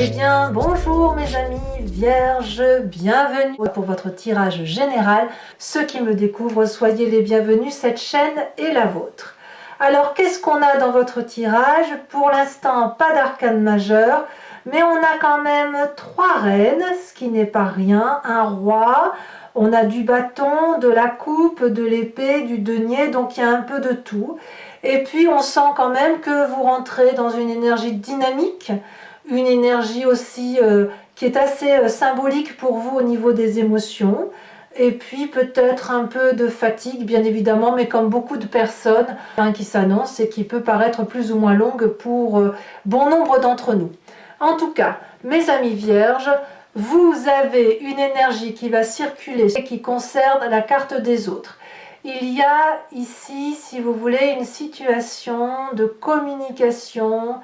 Eh bien, bonjour mes amis vierges, bienvenue pour votre tirage général. Ceux qui me découvrent, soyez les bienvenus, cette chaîne est la vôtre. Alors, qu'est-ce qu'on a dans votre tirage? Pour l'instant, pas d'arcane majeur, mais on a quand même 3 reines, ce qui n'est pas rien, un roi, on a du bâton, de la coupe, de l'épée, du denier, donc il y a un peu de tout. Et puis, on sent quand même que vous rentrez dans une énergie dynamique, une énergie aussi qui est assez symbolique pour vous au niveau des émotions, et puis peut-être un peu de fatigue bien évidemment, mais comme beaucoup de personnes qui s'annoncent et qui peut paraître plus ou moins longue pour bon nombre d'entre nous. En tout cas, mes amis vierges, vous avez une énergie qui va circuler et qui concerne la carte des autres. Il y a ici, si vous voulez, une situation de communication,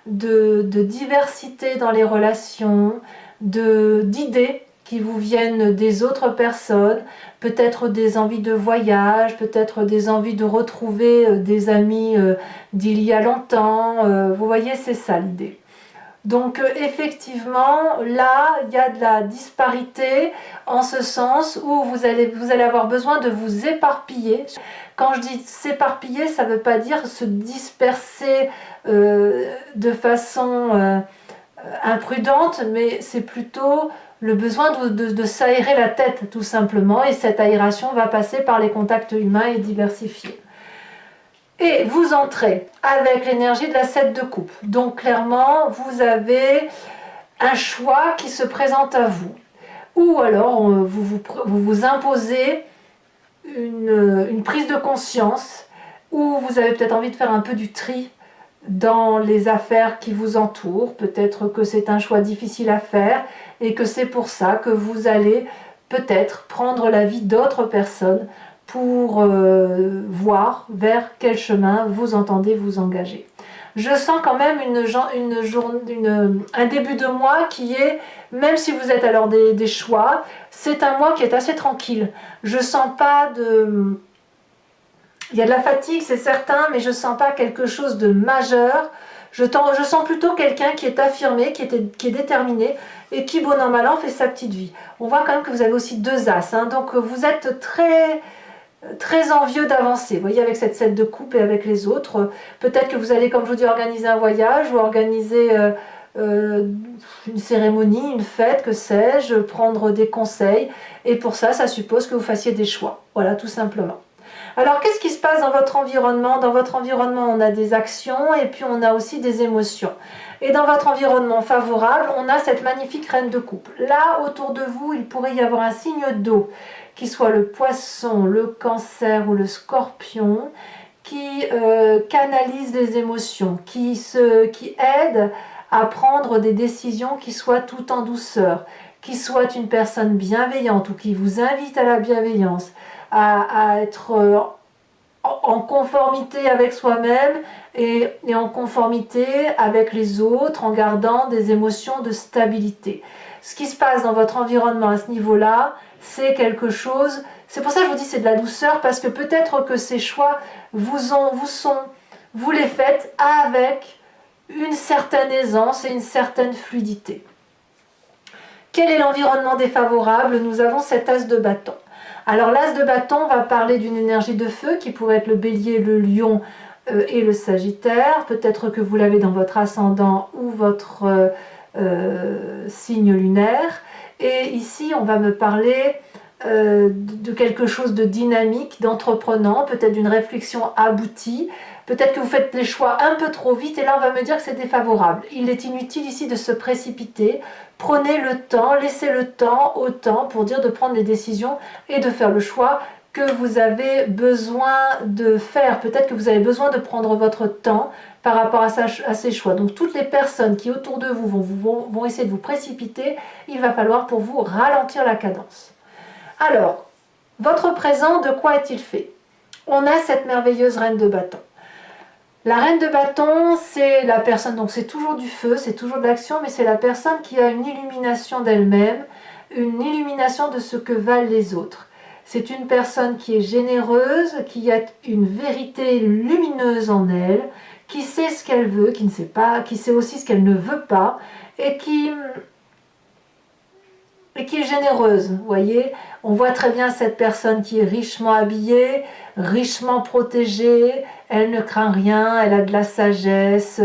de diversité dans les relations, d'idées qui vous viennent des autres personnes, peut-être des envies de voyage, peut-être des envies de retrouver des amis d'il y a longtemps. Vous voyez, c'est ça l'idée. Donc effectivement, là, il y a de la disparité en ce sens où vous allez avoir besoin de vous éparpiller. Quand je dis s'éparpiller, ça ne veut pas dire se disperser de façon imprudente, mais c'est plutôt le besoin de s'aérer la tête tout simplement, et cette aération va passer par les contacts humains et diversifiés. Et vous entrez avec l'énergie de la 7 de coupe. Donc clairement, vous avez un choix qui se présente à vous. Ou alors, vous imposez une prise de conscience, où vous avez peut-être envie de faire un peu du tri dans les affaires qui vous entourent. Peut-être que c'est un choix difficile à faire et que c'est pour ça que vous allez peut-être prendre l'avis d'autres personnes pour voir vers quel chemin vous entendez vous engager. Je sens quand même un début de mois qui est, même si vous êtes à l'heure des choix, c'est un mois qui est assez tranquille. Je sens pas de... Il y a de la fatigue, c'est certain, mais je sens pas quelque chose de majeur. Je sens plutôt quelqu'un qui est affirmé, qui est déterminé, et qui, bon an mal an, fait sa petite vie. On voit quand même que vous avez aussi 2 as, hein, donc vous êtes très envieux d'avancer, vous voyez, avec cette 7 de coupe et avec les autres. Peut-être que vous allez, comme je vous dis, organiser un voyage ou organiser une cérémonie, une fête, que sais-je, prendre des conseils, et pour ça, ça suppose que vous fassiez des choix, voilà, tout simplement. Alors, qu'est-ce qui se passe dans votre environnement? Dans votre environnement, on a des actions et puis on a aussi des émotions. Et dans votre environnement favorable, on a cette magnifique reine de coupe. Là, autour de vous, il pourrait y avoir un signe d'eau, qui soit le poisson, le cancer ou le scorpion, qui canalise les émotions, qui aide à prendre des décisions qui soient tout en douceur, qui soit une personne bienveillante ou qui vous invite à la bienveillance, à être en conformité avec soi-même et en conformité avec les autres, en gardant des émotions de stabilité. Ce qui se passe dans votre environnement à ce niveau-là, c'est quelque chose, c'est pour ça que je vous dis c'est de la douceur, parce que peut-être que ces choix vous les faites avec une certaine aisance et une certaine fluidité. Quel est l'environnement défavorable? Nous avons cet as de bâton. Alors l'as de bâton va parler d'une énergie de feu qui pourrait être le bélier, le lion et le sagittaire. Peut-être que vous l'avez dans votre ascendant ou votre signe lunaire. Et ici, on va me parler de quelque chose de dynamique, d'entreprenant, peut-être d'une réflexion aboutie. Peut-être que vous faites les choix un peu trop vite et là on va me dire que c'est défavorable. Il est inutile ici de se précipiter. Prenez le temps, laissez le temps au temps pour dire de prendre les décisions et de faire le choix que vous avez besoin de faire. Peut-être que vous avez besoin de prendre votre temps par rapport à ces choix. Donc toutes les personnes qui autour de vous vont essayer de vous précipiter, il va falloir pour vous ralentir la cadence. Alors, votre présent, de quoi est-il fait? On a cette merveilleuse reine de bâton. La reine de bâton, c'est la personne, donc c'est toujours du feu, c'est toujours de l'action, mais c'est la personne qui a une illumination d'elle-même, une illumination de ce que valent les autres. C'est une personne qui est généreuse, qui a une vérité lumineuse en elle, qui sait ce qu'elle veut, qui sait aussi ce qu'elle ne veut pas, et qui est généreuse, vous voyez. On voit très bien cette personne qui est richement habillée, richement protégée, elle ne craint rien, elle a de la sagesse.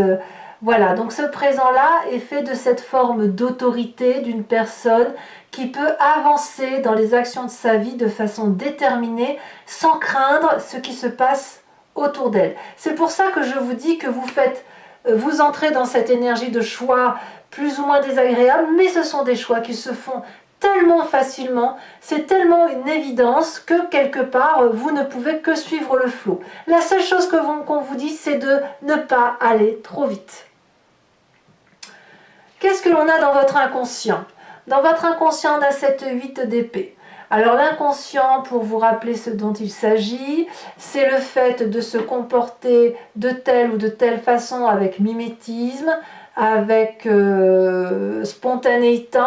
Voilà, donc ce présent-là est fait de cette forme d'autorité d'une personne qui peut avancer dans les actions de sa vie de façon déterminée, sans craindre ce qui se passe autour d'elle. C'est pour ça que je vous dis que vous entrez dans cette énergie de choix plus ou moins désagréable, mais ce sont des choix qui se font tellement facilement, c'est tellement une évidence que quelque part vous ne pouvez que suivre le flot. La seule chose qu'on vous dit, c'est de ne pas aller trop vite. Qu'est-ce que l'on a dans votre inconscient? Dans votre inconscient, on a cette 8 d'épée. Alors l'inconscient, pour vous rappeler ce dont il s'agit, c'est le fait de se comporter de telle ou de telle façon avec mimétisme, avec spontanéité,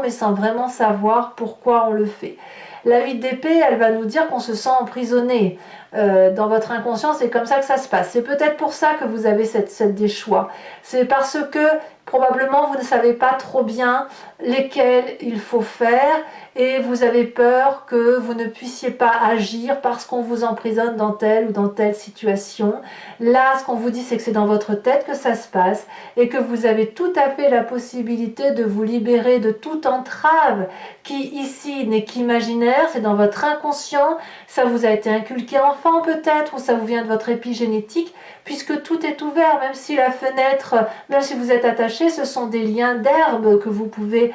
mais sans vraiment savoir pourquoi on le fait. La 8 d'épée, elle va nous dire qu'on se sent emprisonné. Dans votre inconscient, c'est comme ça que ça se passe. C'est peut-être pour ça que vous avez des choix. C'est parce que probablement vous ne savez pas trop bien lesquels il faut faire et vous avez peur que vous ne puissiez pas agir parce qu'on vous emprisonne dans telle ou dans telle situation. Là, ce qu'on vous dit, c'est que c'est dans votre tête que ça se passe et que vous avez tout à fait la possibilité de vous libérer de toute entrave qui ici n'est qu'imaginaire, c'est dans votre inconscient, ça vous a été inculqué enfant peut-être ou ça vous vient de votre épigénétique puisque tout est ouvert, même si la fenêtre, même si vous êtes attaché, ce sont des liens d'herbe que vous pouvez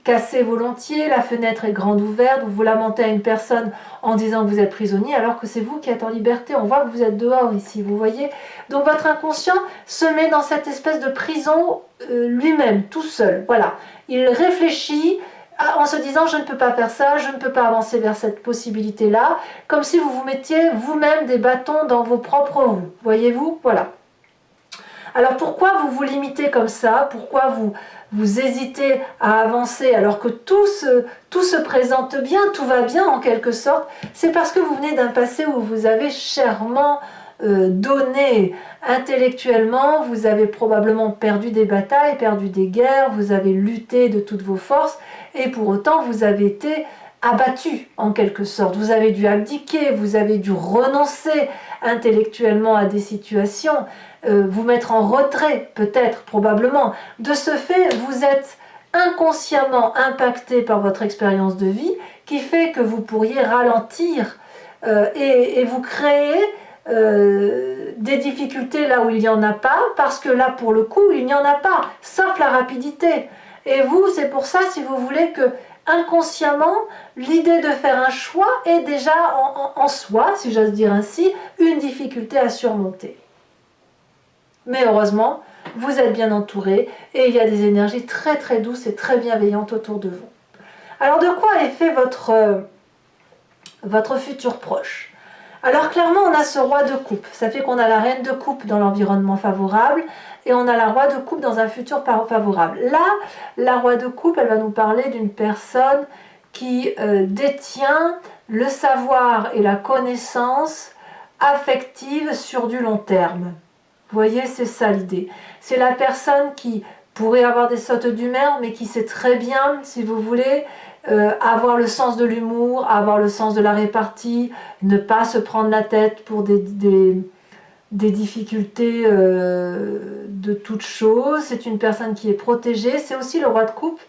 casser volontiers, la fenêtre est grande ouverte, vous lamentez à une personne en disant que vous êtes prisonnier alors que c'est vous qui êtes en liberté, on voit que vous êtes dehors ici, vous voyez. Donc votre inconscient se met dans cette espèce de prison lui-même, tout seul, voilà. Il réfléchit en se disant je ne peux pas faire ça, je ne peux pas avancer vers cette possibilité-là, comme si vous vous mettiez vous-même des bâtons dans vos propres roues, voyez-vous, voilà. Alors pourquoi vous vous limitez comme ça? Pourquoi vous hésitez à avancer alors que tout se présente bien, tout va bien en quelque sorte? C'est parce que vous venez d'un passé où vous avez chèrement donné intellectuellement, vous avez probablement perdu des batailles, perdu des guerres, vous avez lutté de toutes vos forces et pour autant vous avez été abattu en quelque sorte. Vous avez dû abdiquer, vous avez dû renoncer intellectuellement à des situations, vous mettre en retrait peut-être, probablement. De ce fait, vous êtes inconsciemment impacté par votre expérience de vie qui fait que vous pourriez ralentir et vous créer des difficultés là où il n'y en a pas, parce que là pour le coup il n'y en a pas, sauf la rapidité. Et vous, c'est pour ça, si vous voulez, que inconsciemment, l'idée de faire un choix est déjà en soi, si j'ose dire ainsi, une difficulté à surmonter. Mais heureusement, vous êtes bien entouré et il y a des énergies très très douces et très bienveillantes autour de vous. Alors de quoi est fait votre futur proche? Alors clairement, on a ce roi de coupe. Ça fait qu'on a la reine de coupe dans l'environnement favorable et on a la roi de coupe dans un futur favorable. Là, la roi de coupe, elle va nous parler d'une personne qui détient le savoir et la connaissance affective sur du long terme. Vous voyez, c'est ça l'idée. C'est la personne qui pourrait avoir des sautes d'humeur, mais qui sait très bien, si vous voulez, avoir le sens de l'humour, avoir le sens de la répartie, ne pas se prendre la tête pour des difficultés de toutes choses. C'est une personne qui est protégée. C'est aussi le roi de coupe,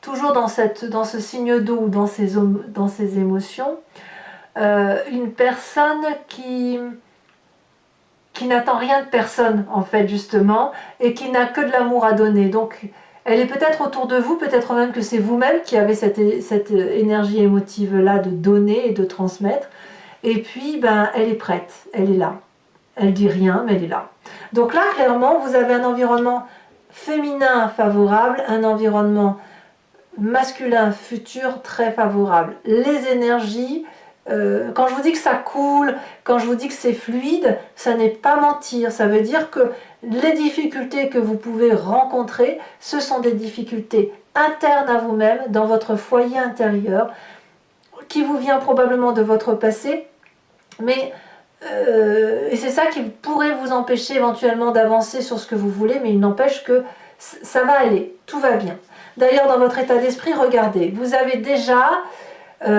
toujours dans ce signe d'eau ou dans ses émotions. Une personne qui n'attend rien de personne, en fait, justement, et qui n'a que de l'amour à donner. Donc, elle est peut-être autour de vous, peut-être même que c'est vous-même qui avez cette énergie émotive-là de donner et de transmettre. Et puis, ben, elle est prête, elle est là. Elle dit rien, mais elle est là. Donc là, clairement, vous avez un environnement féminin favorable, un environnement masculin futur très favorable. Les énergies, quand je vous dis que ça coule, quand je vous dis que c'est fluide, ça n'est pas mentir. Ça veut dire que les difficultés que vous pouvez rencontrer, ce sont des difficultés internes à vous-même, dans votre foyer intérieur, qui vous vient probablement de votre passé, mais Et c'est ça qui pourrait vous empêcher éventuellement d'avancer sur ce que vous voulez, mais il n'empêche que ça va aller, tout va bien. D'ailleurs, dans votre état d'esprit, regardez, vous avez déjà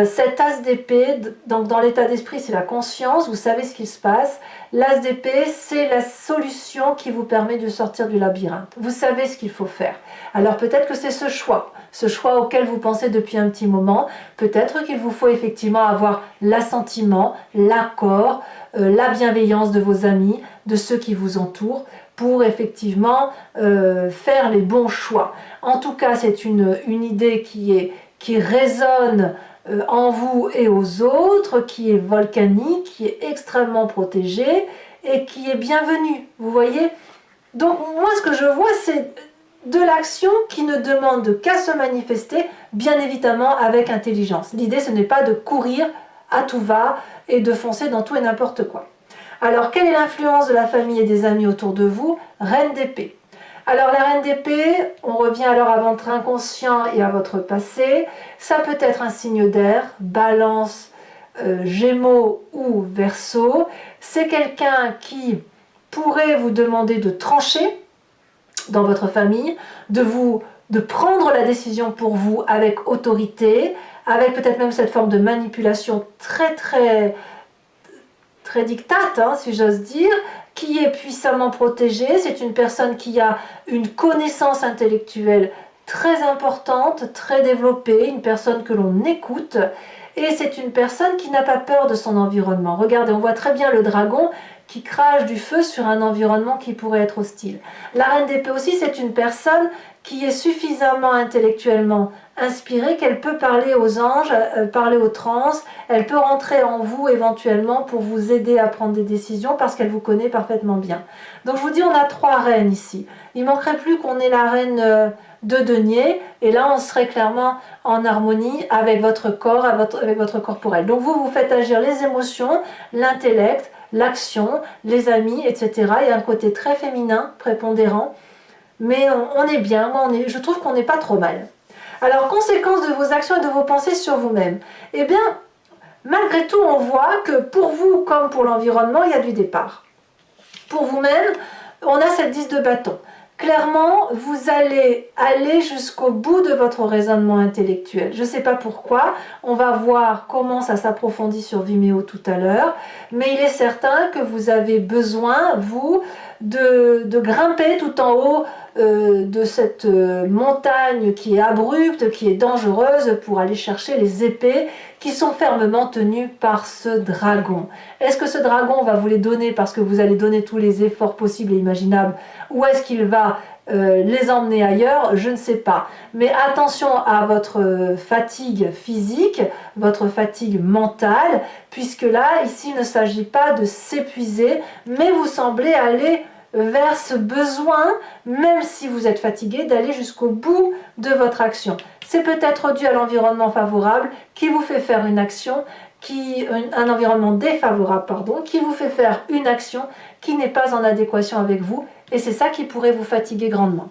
cet as d'épée, donc dans l'état d'esprit c'est la conscience, vous savez ce qui se passe. L'as d'épée c'est la solution qui vous permet de sortir du labyrinthe. Vous savez ce qu'il faut faire. Alors peut-être que c'est ce choix auquel vous pensez depuis un petit moment. Peut-être qu'il vous faut effectivement avoir l'assentiment, l'accord, la bienveillance de vos amis, de ceux qui vous entourent, pour effectivement faire les bons choix. En tout cas, c'est une idée qui résonne en vous et aux autres, qui est volcanique, qui est extrêmement protégée et qui est bienvenue. Vous voyez? Donc moi, ce que je vois, c'est de l'action qui ne demande qu'à se manifester, bien évidemment avec intelligence. L'idée, ce n'est pas de courir à tout va et de foncer dans tout et n'importe quoi. Alors, quelle est l'influence de la famille et des amis autour de vous? Reine d'épée. Alors, la reine d'épée, on revient alors à votre inconscient et à votre passé. Ça peut être un signe d'air, balance, gémeaux ou verseau. C'est quelqu'un qui pourrait vous demander de trancher dans votre famille, de prendre la décision pour vous avec autorité, avec peut-être même cette forme de manipulation très dictate, hein, si j'ose dire, qui est puissamment protégée. C'est une personne qui a une connaissance intellectuelle très importante, très développée, une personne que l'on écoute, et c'est une personne qui n'a pas peur de son environnement. Regardez, on voit très bien le dragon qui crache du feu sur un environnement qui pourrait être hostile. La reine d'épée aussi, c'est une personne qui est suffisamment intellectuellement inspirée qu'elle peut parler aux anges, parler aux trans, elle peut rentrer en vous éventuellement pour vous aider à prendre des décisions parce qu'elle vous connaît parfaitement bien. Donc je vous dis, on a 3 reines ici. Il ne manquerait plus qu'on ait la reine de denier, et là on serait clairement en harmonie avec votre corps, avec votre corporel. Donc vous faites agir les émotions, l'intellect, l'action, les amis, etc. Il y a un côté très féminin, prépondérant, mais on est bien. Moi, je trouve qu'on n'est pas trop mal. Alors, conséquence de vos actions et de vos pensées sur vous-même. Eh bien, malgré tout, on voit que pour vous, comme pour l'environnement, il y a du départ. Pour vous-même, on a cette 10 de bâton. Clairement, vous allez aller jusqu'au bout de votre raisonnement intellectuel. Je ne sais pas pourquoi, on va voir comment ça s'approfondit sur Vimeo tout à l'heure, mais il est certain que vous avez besoin, vous, de grimper tout en haut de cette montagne qui est abrupte, qui est dangereuse, pour aller chercher les épées qui sont fermement tenues par ce dragon. Est-ce que ce dragon va vous les donner parce que vous allez donner tous les efforts possibles et imaginables, ou est-ce qu'il va les emmener ailleurs? Je ne sais pas. Mais attention à votre fatigue physique, votre fatigue mentale, puisque là, ici, il ne s'agit pas de s'épuiser, mais vous semblez aller vers ce besoin, même si vous êtes fatigué, d'aller jusqu'au bout de votre action. C'est peut-être dû à l'environnement favorable qui vous fait faire une action, un environnement défavorable, pardon, qui vous fait faire une action qui n'est pas en adéquation avec vous, et c'est ça qui pourrait vous fatiguer grandement.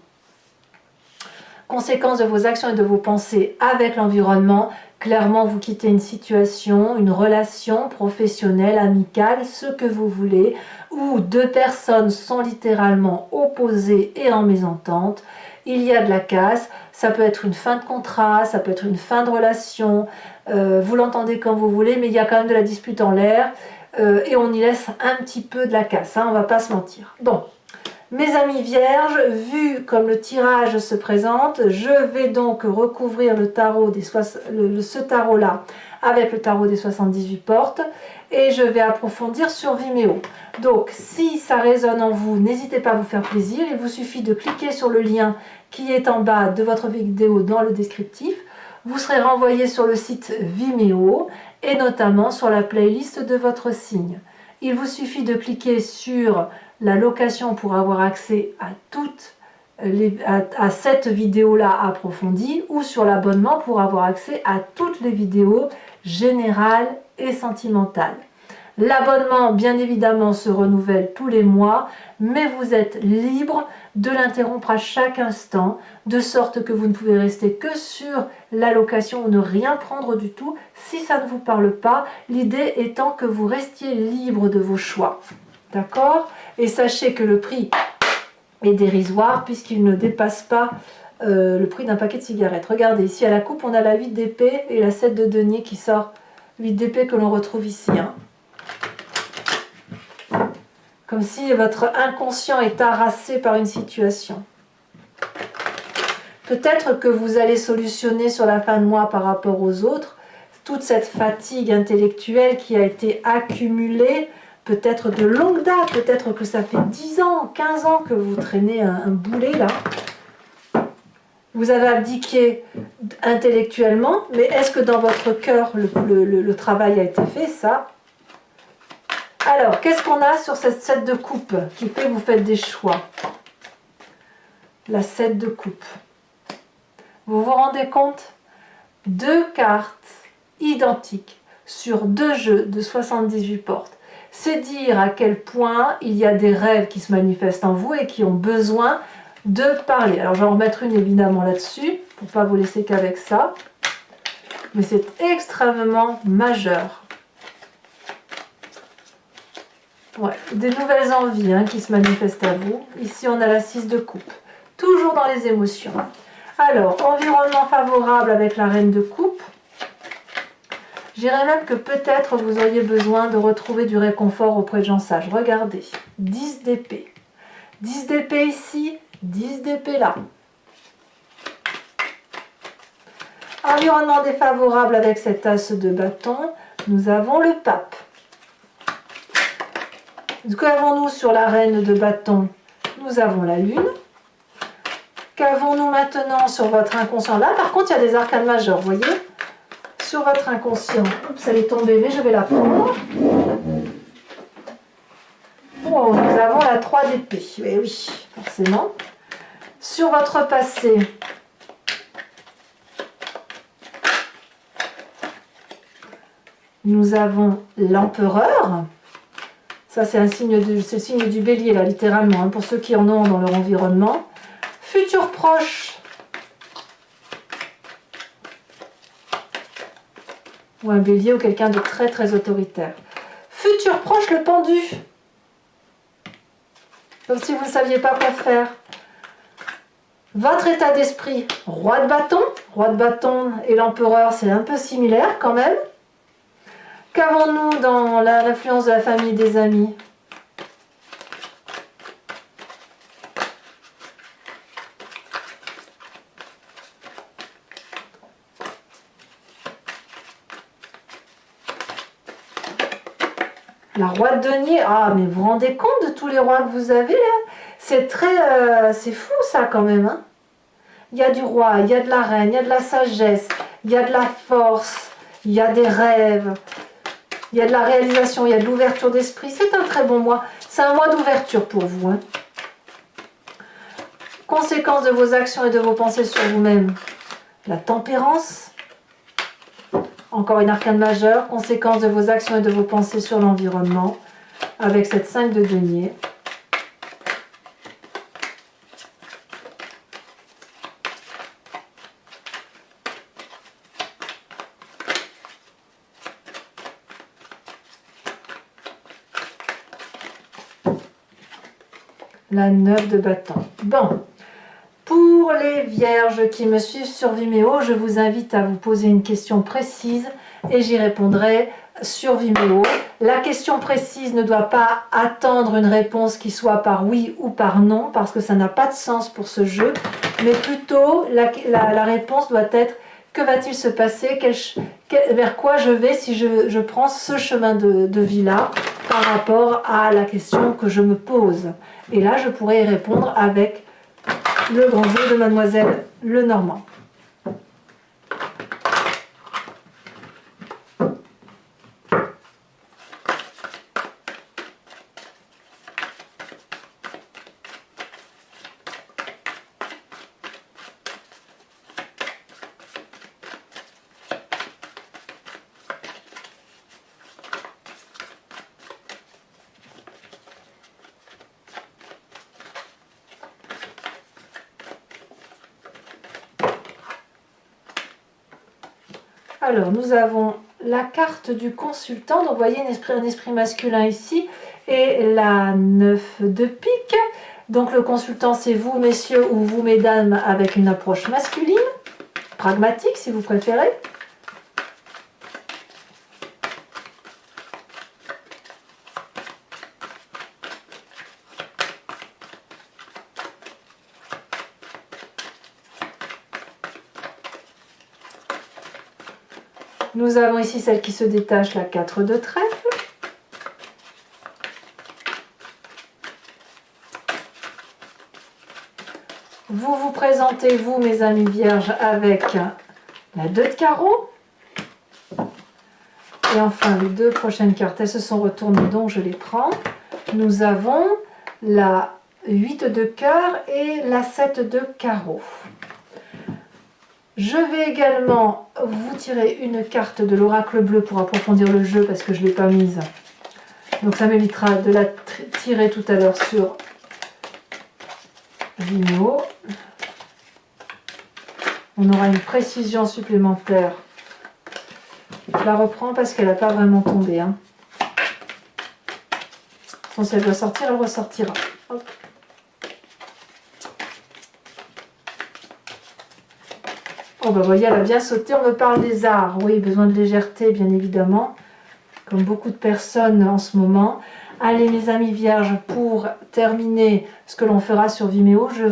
Conséquence de vos actions et de vos pensées avec l'environnement, clairement vous quittez une situation, une relation professionnelle, amicale, ce que vous voulez, où 2 personnes sont littéralement opposées et en mésentente. Il y a de la casse, ça peut être une fin de contrat, ça peut être une fin de relation, vous l'entendez comme vous voulez, mais il y a quand même de la dispute en l'air, et on y laisse un petit peu de la casse, hein, on ne va pas se mentir. Bon. Mes amis vierges, vu comme le tirage se présente, je vais donc recouvrir le tarot ce tarot-là avec le tarot des 78 portes, et je vais approfondir sur Vimeo. Donc si ça résonne en vous, n'hésitez pas à vous faire plaisir, il vous suffit de cliquer sur le lien qui est en bas de votre vidéo dans le descriptif. Vous serez renvoyé sur le site Vimeo et notamment sur la playlist de votre signe. Il vous suffit de cliquer sur la location pour avoir accès à cette vidéo-là approfondie, ou sur l'abonnement pour avoir accès à toutes les vidéos générales et sentimentales. L'abonnement, bien évidemment, se renouvelle tous les mois, mais vous êtes libre de l'interrompre à chaque instant, de sorte que vous ne pouvez rester que sur l'allocation ou ne rien prendre du tout si ça ne vous parle pas. L'idée étant que vous restiez libre de vos choix. D'accord? Et sachez que le prix est dérisoire puisqu'il ne dépasse pas le prix d'un paquet de cigarettes. Regardez, ici à la coupe, on a la 8 d'épée et la 7 de denier qui sort. 8 d'épée que l'on retrouve ici. Hein. Comme si votre inconscient est harassé par une situation. Peut-être que vous allez solutionner sur la fin de mois par rapport aux autres toute cette fatigue intellectuelle qui a été accumulée, peut-être de longue date, peut-être que ça fait 10 ans, 15 ans que vous traînez un boulet là. Vous avez abdiqué intellectuellement, mais est-ce que dans votre cœur le travail a été fait? Ça. Alors, qu'est-ce qu'on a sur cette 7 de coupe qui fait que vous faites des choix? La 7 de coupe. Vous vous rendez compte? 2 cartes identiques sur 2 jeux de 78 portes. C'est dire à quel point il y a des rêves qui se manifestent en vous et qui ont besoin de parler. Alors, je vais en remettre une évidemment là-dessus, pour ne pas vous laisser qu'avec ça. Mais c'est extrêmement majeur. Ouais, des nouvelles envies qui se manifestent à vous. Ici, on a la 6 de coupe. Toujours dans les émotions. Alors, environnement favorable avec la reine de coupe. Je dirais même que peut-être vous auriez besoin de retrouver du réconfort auprès de gens sages. Regardez, 10 d'épée. 10 d'épée ici, 10 d'épée là. Environnement défavorable avec cet as de bâton. Nous avons le pape. Qu'avons-nous sur la reine de bâton? Nous avons la lune. Qu'avons-nous maintenant sur votre inconscient? Là, par contre, il y a des arcanes majeurs, vous voyez? Sur votre inconscient. Oups, elle est tombée, mais je vais la prendre. Oh, nous avons la 3 d'épée. Eh oui, forcément. Sur votre passé. Nous avons l'empereur. Ça, c'est le signe du bélier, là, littéralement, pour ceux qui en ont dans leur environnement. Futur proche. Ou un bélier ou quelqu'un de très, très autoritaire. Futur proche, le pendu. Comme si vous ne saviez pas quoi faire. Votre état d'esprit, roi de bâton. Roi de bâton et l'empereur, c'est un peu similaire quand même. Qu'avons-nous dans l'influence de la famille, des amis? La roi de denier. Ah, mais vous vous rendez compte de tous les rois que vous avez là? C'est très... c'est fou ça quand même. Hein, il y a du roi, il y a de la reine, il y a de la sagesse, il y a de la force, il y a des rêves. Il y a de la réalisation, il y a de l'ouverture d'esprit. C'est un très bon mois. C'est un mois d'ouverture pour vous. Hein. Conséquence de vos actions et de vos pensées sur vous-même. La tempérance. Encore une arcane majeure. Conséquence de vos actions et de vos pensées sur l'environnement. Avec cette 5 de denier. La 9 de bâton. Bon, pour les vierges qui me suivent sur Vimeo, je vous invite à vous poser une question précise et j'y répondrai sur Vimeo. La question précise ne doit pas attendre une réponse qui soit par oui ou par non, parce que ça n'a pas de sens pour ce jeu, mais plutôt la réponse doit être: que va-t-il se passer, vers quoi je vais si je prends ce chemin de vie-là par rapport à la question que je me pose. Et là, je pourrais y répondre avec le grand jeu de Mademoiselle Lenormand. Alors, nous avons la carte du consultant. Donc, vous voyez un esprit masculin ici. Et la 9 de pique. Donc, le consultant, c'est vous, messieurs, ou vous, mesdames, avec une approche masculine. Pragmatique, si vous préférez. Nous avons ici celle qui se détache, la 4 de trèfle. Vous vous présentez, vous, mes amis vierges, avec la 2 de carreau. Et enfin, les deux prochaines cartes, elles se sont retournées, donc je les prends. Nous avons la 8 de cœur et la 7 de carreau. Je vais également vous tirer une carte de l'oracle bleu pour approfondir le jeu parce que je ne l'ai pas mise. Donc ça m'évitera de la tirer tout à l'heure sur Vimeo. On aura une précision supplémentaire. Je la reprends parce qu'elle n'a pas vraiment tombé. Hein. Bon, si elle doit sortir, elle ressortira. Hop. Oh bah voyez, elle a bien sauté. On me parle des arts. Oui, besoin de légèreté, bien évidemment. Comme beaucoup de personnes en ce moment. Allez, mes amis vierges, pour terminer ce que l'on fera sur Vimeo, je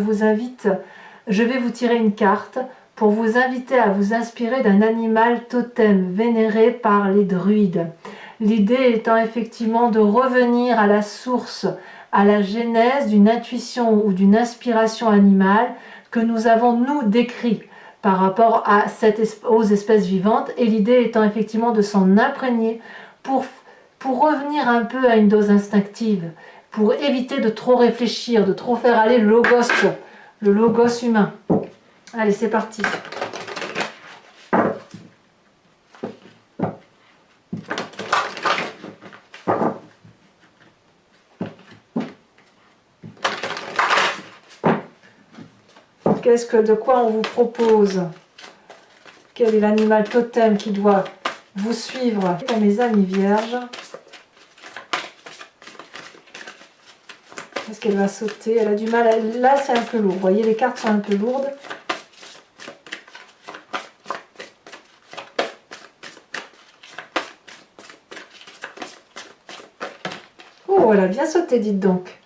vais vous tirer une carte pour vous inviter à vous inspirer d'un animal totem vénéré par les druides. L'idée étant effectivement de revenir à la source, à la genèse d'une intuition ou d'une inspiration animale que nous avons, nous, décrit par rapport aux espèces vivantes. Et l'idée étant effectivement de s'en imprégner pour revenir un peu à une dose instinctive, pour éviter de trop réfléchir, de trop faire aller le logos humain. Allez, c'est parti. De quoi on vous propose? Quel est l'animal totem qui doit vous suivre? Pour mes amis vierges. Est-ce qu'elle va sauter? Elle a du mal. Là, c'est un peu lourd. Vous voyez, les cartes sont un peu lourdes. Oh, elle a bien sauté, dites donc.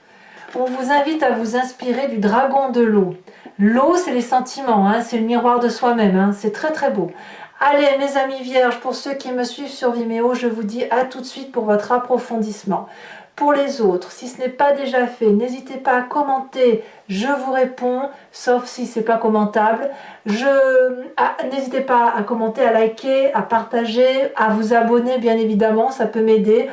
On vous invite à vous inspirer du dragon de l'eau. L'eau, c'est les sentiments, hein, c'est le miroir de soi-même, hein, c'est très très beau. Allez, mes amis vierges, pour ceux qui me suivent sur Vimeo, je vous dis à tout de suite pour votre approfondissement. Pour les autres, si ce n'est pas déjà fait, n'hésitez pas à commenter, je vous réponds, sauf si ce n'est pas commentable. N'hésitez pas à commenter, à liker, à partager, à vous abonner, bien évidemment, ça peut m'aider.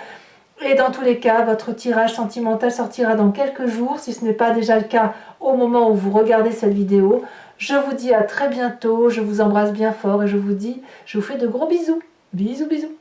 Et dans tous les cas, votre tirage sentimental sortira dans quelques jours, si ce n'est pas déjà le cas au moment où vous regardez cette vidéo. Je vous dis à très bientôt, je vous embrasse bien fort et je vous fais de gros bisous. Bisous, bisous.